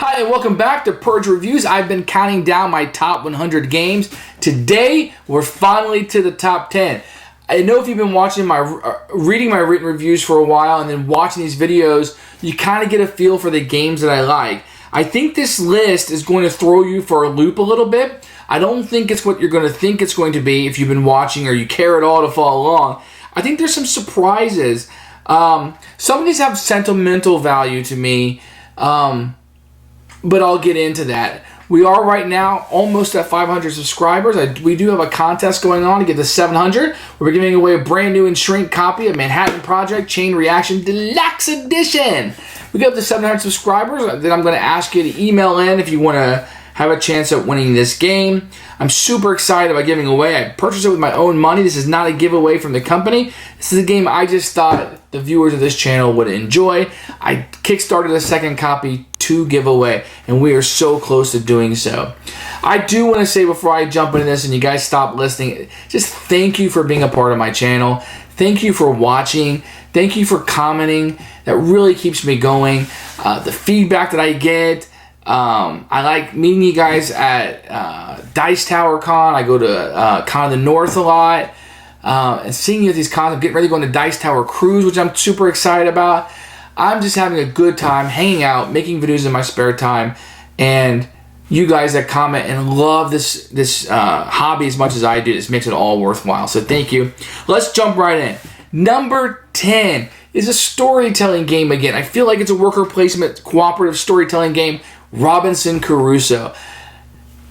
Hi and welcome back to Purge Reviews. I've been counting down my top 100 games. Today, we're finally to the top 10. I know if you've been watching reading my written reviews for a while and then watching these videos, you kind of get a feel for the games that I like. I think this list is going to throw you for a loop a little bit. I don't think it's what you're going to think it's going to be if you've been watching or you care at all to follow along. I think there's some surprises. Some of these have sentimental value to me. But I'll get into that. We are right now almost at 500 subscribers. We do have a contest going on to get to 700. We're giving away a brand new and shrink copy of Manhattan Project Chain Reaction Deluxe Edition. We get up to 700 subscribers. Then I'm going to ask you to email in if you want to have a chance at winning this game. I'm super excited about giving away. I purchased it with my own money. This is not a giveaway from the company. This is a game I just thought the viewers of this channel would enjoy. I kickstarted a second copy to give away, and we are so close to doing so. I do want to say before I jump into this and you guys stop listening, just thank you for being a part of my channel. Thank you for watching. Thank you for commenting. That really keeps me going. The feedback that I get, I like meeting you guys at Dice Tower Con. I go to Con of the North a lot, and seeing you at these cons. I'm getting ready to go on the Dice Tower Cruise, which I'm super excited about. I'm just having a good time hanging out, making videos in my spare time, and you guys that comment and love this hobby as much as I do, this makes it all worthwhile. So thank you. Let's jump right in. Number 10 is a storytelling game again. I feel like it's a worker placement cooperative storytelling game, Robinson Crusoe.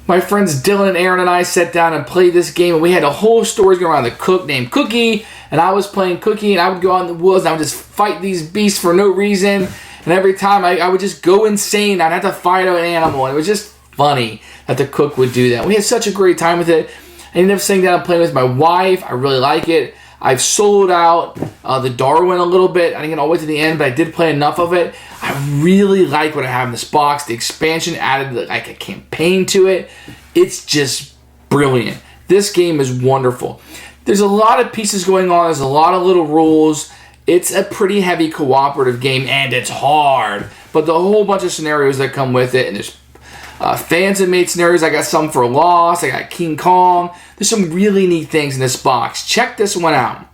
My friends Dylan and Aaron and I sat down and played this game, and we had a whole story going around the cook named Cookie, and I was playing Cookie, and I would go out in the woods and I would just fight these beasts for no reason, and every time I would just go insane. I'd have to fight an animal, and it was just funny that the cook would do that. We had such a great time with it. I ended up sitting down and playing with my wife. I really like it. I've soloed out the Darwin a little bit. I didn't get all the way to the end, but I did play enough of it. I really like what I have in this box. The expansion added like a campaign to it. It's just brilliant. This game is wonderful. There's a lot of pieces going on. There's a lot of little rules. It's a pretty heavy cooperative game, and it's hard. But the whole bunch of scenarios that come with it, and there's fans that made scenarios. I got some for Lost. I got King Kong. There's some really neat things in this box. Check this one out.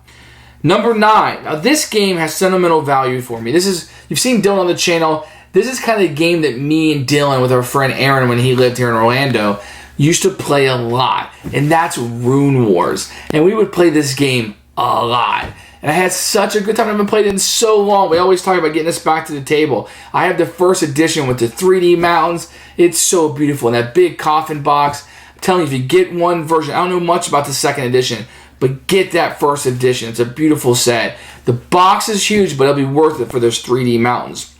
Number 9. Now this game has sentimental value for me. You've seen Dylan on the channel. This is kind of the game that me and Dylan with our friend Aaron when he lived here in Orlando used to play a lot. And that's Runewars. And we would play this game a lot. And I had such a good time. I haven't played it in so long. We always talk about getting us back to the table. I have the first edition with the 3D mountains. It's so beautiful. And that big coffin box. I'm telling you, if you get one version, I don't know much about the second edition, but get that first edition. It's a beautiful set. The box is huge, but it'll be worth it for those 3D mountains.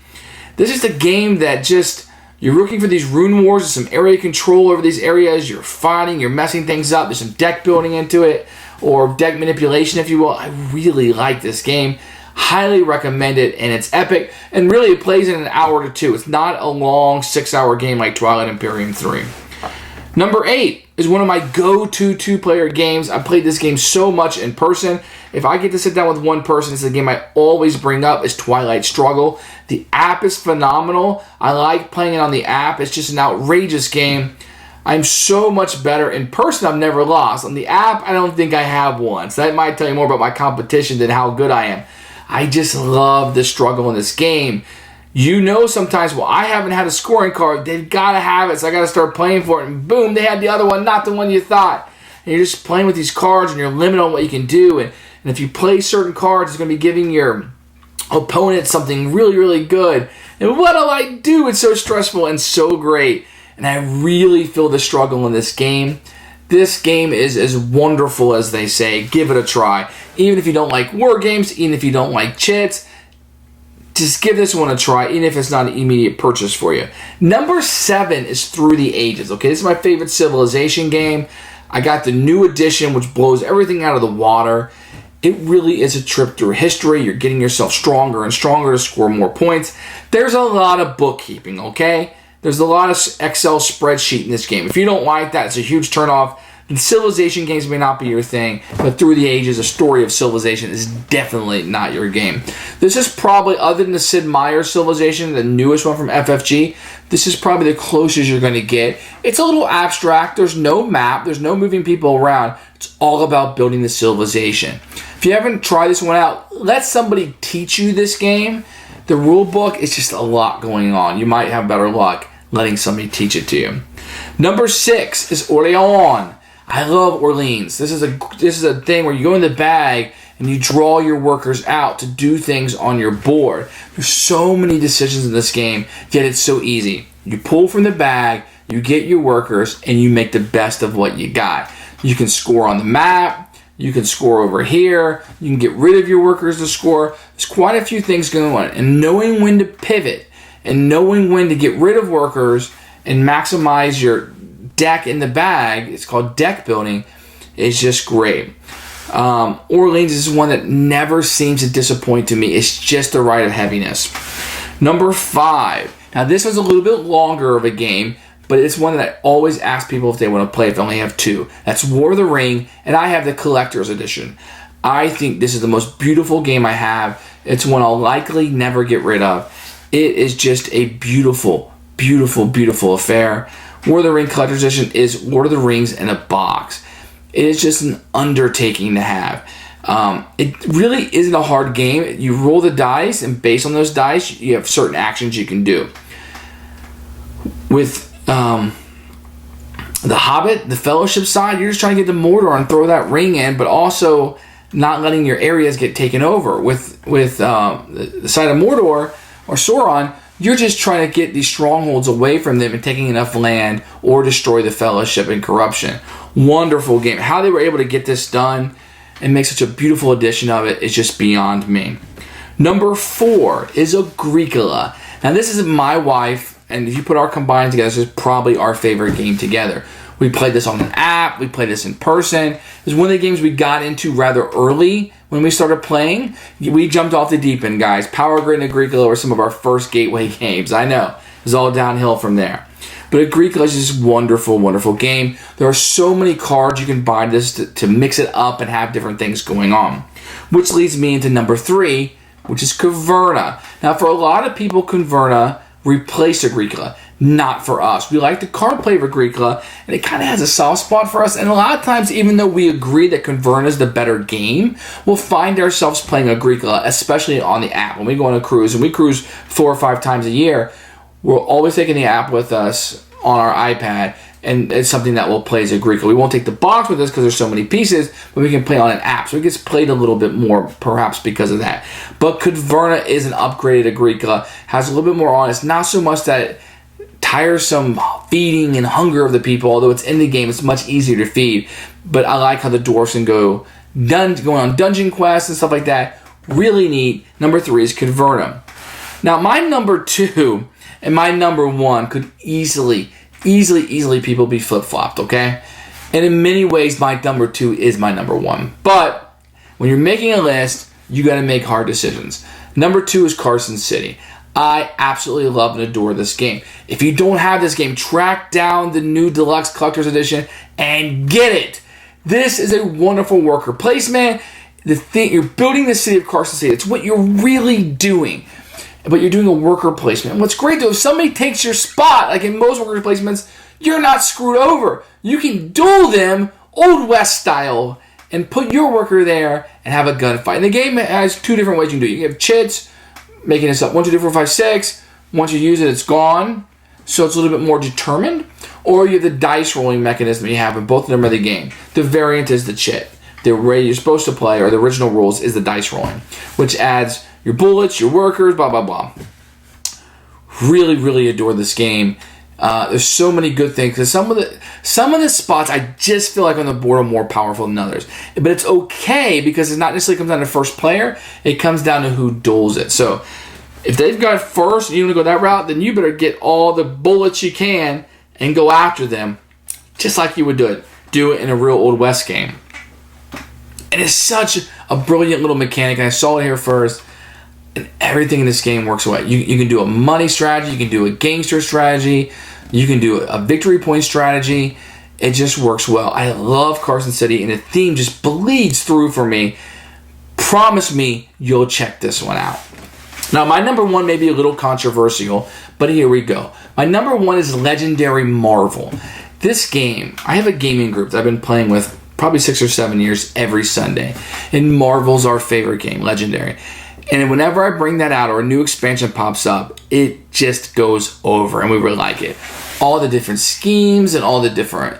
This is the game that just, you're looking for these rune wars. There's some area control over these areas. You're fighting. You're messing things up. There's some deck building into it, or deck manipulation, if you will. I really like this game. Highly recommend it, and it's epic. And really, it plays in an hour to 2. It's not a long 6-hour game like Twilight Imperium 3. Number 8 is one of my go-to 2-player games. I played this game so much in person. If I get to sit down with one person, it's a game I always bring up, is Twilight Struggle. The app is phenomenal. I like playing it on the app. It's just an outrageous game. I'm so much better in person. I've never lost. On the app, I don't think I have one. So that might tell you more about my competition than how good I am. I just love the struggle in this game. You know sometimes, well, I haven't had a scoring card. They've got to have it, so I got to start playing for it. And boom, they had the other one, not the one you thought. And you're just playing with these cards, and you're limited on what you can do. And if you play certain cards, it's going to be giving your opponent something really, really good. And what do I do? It's so stressful and so great. And I really feel the struggle in this game. This game is as wonderful as they say. Give it a try. Even if you don't like war games, even if you don't like chits, just give this one a try, even if it's not an immediate purchase for you. Number 7 is Through the Ages. Okay, this is my favorite Civilization game. I got the new edition, which blows everything out of the water. It really is a trip through history. You're getting yourself stronger and stronger to score more points. There's a lot of bookkeeping, okay? There's a lot of Excel spreadsheet in this game. If you don't like that, it's a huge turnoff. The Civilization games may not be your thing, but Through the Ages, a story of civilization is definitely not your game. This is probably, other than the Sid Meier's Civilization, the newest one from FFG, this is probably the closest you're going to get. It's a little abstract. There's no map. There's no moving people around. It's all about building the civilization. If you haven't tried this one out, let somebody teach you this game. The rule book is just a lot going on. You might have better luck letting somebody teach it to you. Number 6 is Orléans. I love Orleans. This is a thing where you go in the bag and you draw your workers out to do things on your board. There's so many decisions in this game, yet it's so easy. You pull from the bag, you get your workers, and you make the best of what you got. You can score on the map. You can score over here. You can get rid of your workers to score. There's quite a few things going on. And knowing when to pivot and knowing when to get rid of workers and maximize your deck in the bag, it's called deck building, is just great. Orleans is one that never seems to disappoint to me. It's just the right of heaviness. Number 5. Now this one's a little bit longer of a game, but it's one that I always ask people if they want to play if they only have 2. That's War of the Ring, and I have the Collector's Edition. I think this is the most beautiful game I have. It's one I'll likely never get rid of. It is just a beautiful, beautiful, beautiful affair. War of the Ring Collector's Edition is Lord of the Rings in a box. It is just an undertaking to have. It really isn't a hard game. You roll the dice, and based on those dice, you have certain actions you can do. With The Hobbit, the Fellowship side, you're just trying to get the Mordor and throw that ring in, but also not letting your areas get taken over. With the side of Mordor or Sauron, you're just trying to get these strongholds away from them and taking enough land or destroy the Fellowship and corruption. Wonderful game. How they were able to get this done and make such a beautiful edition of it is just beyond me. Number 4 is Agricola. Now this is my wife, and if you put our combined together, this is probably our favorite game together. We played this on an app. We played this in person. It's one of the games we got into rather early when we started playing. We jumped off the deep end, guys. Power Grid and Agricola were some of our first gateway games. I know. It was all downhill from there. But Agricola is just a wonderful, wonderful game. There are so many cards you can buy this to mix it up and have different things going on. Which leads me into number 3, which is Caverna. Now, for a lot of people, Caverna replaced Agricola. Not for us. We like the card play of Agricola, and it kind of has a soft spot for us. And a lot of times, even though we agree that Caverna is the better game, we'll find ourselves playing Agricola, especially on the app. When we go on a cruise, and we cruise 4 or 5 times a year, we're always taking the app with us on our iPad, and it's something that we'll play as Agricola. We won't take the box with us because there's so many pieces, but we can play on an app. So it gets played a little bit more, perhaps because of that. But Caverna is an upgraded Agricola, has a little bit more on it. It's not so much that tiresome feeding and hunger of the people, although it's in the game, it's much easier to feed. But I like how the dwarves can go going on dungeon quests and stuff like that. Really neat. Number 3 is Caverna. Now, my number 2 and my number 1 could easily people be flip-flopped, okay? And in many ways, my number 2 is my number 1. But when you're making a list, you got to make hard decisions. Number 2 is Carson City. I absolutely love and adore this game. If you don't have this game, track down the new Deluxe Collector's Edition and get it. This is a wonderful worker placement. You're building the city of Carson City. It's what you're really doing. But you're doing a worker placement. And what's great though, if somebody takes your spot, like in most worker placements, you're not screwed over. You can duel them Old West style and put your worker there and have a gunfight. And the game has 2 different ways you can do it. You can have chits, making this up 1, 2, 3, 4, 5, 6. Once you use it, it's gone. So it's a little bit more determined. Or you have the dice rolling mechanism you have in both of them are the game. The variant is the chit. The way you're supposed to play, or the original rules, is the dice rolling, which adds your bullets, your workers, blah, blah, blah. Really, really adore this game. There's so many good things. Because some of the spots I just feel like on the board are more powerful than others. But it's okay because it's not necessarily comes down to first player. It comes down to who duels it. So if they've got first and you want to go that route, then you better get all the bullets you can and go after them just like you would do it in a real Old West game. And it's such a brilliant little mechanic. And I saw it here first. And everything in this game works away. You can do a money strategy. You can do a gangster strategy. You can do a victory point strategy. It just works well. I love Carson City, and the theme just bleeds through for me. Promise me you'll check this one out. Now, my number one may be a little controversial, but here we go. My number one is Legendary Marvel. This game, I have a gaming group that I've been playing with probably 6 or 7 years every Sunday. And Marvel's our favorite game, Legendary. And whenever I bring that out or a new expansion pops up, it just goes over, and we really like it. All the different schemes and all the different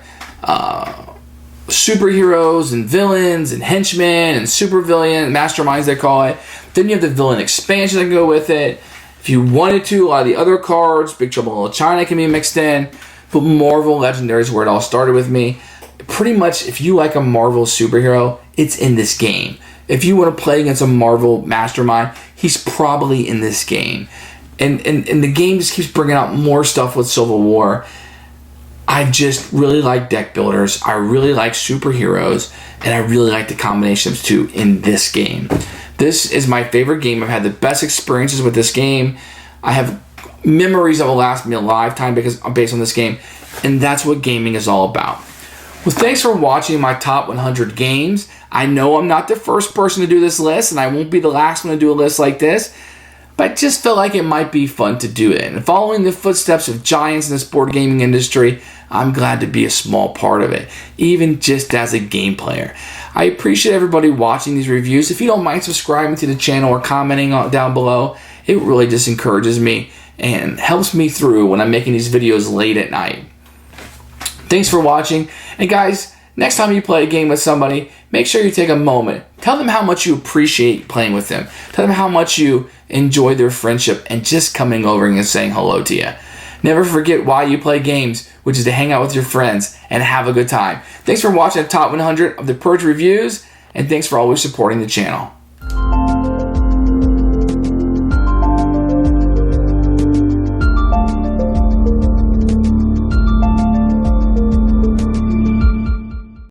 superheroes and villains and henchmen and supervillain masterminds, they call it. Then you have the villain expansion that can go with it. If you wanted to, a lot of the other cards, Big Trouble in Little China can be mixed in. But Marvel Legendary is where it all started with me. Pretty much, if you like a Marvel superhero, it's in this game. If you want to play against a Marvel mastermind, he's probably in this game. And the game just keeps bringing out more stuff with Civil War. I just really like deck builders. I really like superheroes. And I really like the combinations too in this game. This is my favorite game. I've had the best experiences with this game. I have memories that will last me a lifetime because I'm based on this game. And that's what gaming is all about. Well, thanks for watching my top 100 games. I know I'm not the first person to do this list, and I won't be the last one to do a list like this, but I just felt like it might be fun to do it. And following the footsteps of giants in this board gaming industry, I'm glad to be a small part of it, even just as a game player. I appreciate everybody watching these reviews. If you don't mind subscribing to the channel or commenting down below, it really just encourages me and helps me through when I'm making these videos late at night. Thanks for watching. And guys, next time you play a game with somebody, make sure you take a moment. Tell them how much you appreciate playing with them. Tell them how much you enjoy their friendship and just coming over and saying hello to you. Never forget why you play games, which is to hang out with your friends and have a good time. Thanks for watching the top 100 of the Purge reviews, and thanks for always supporting the channel.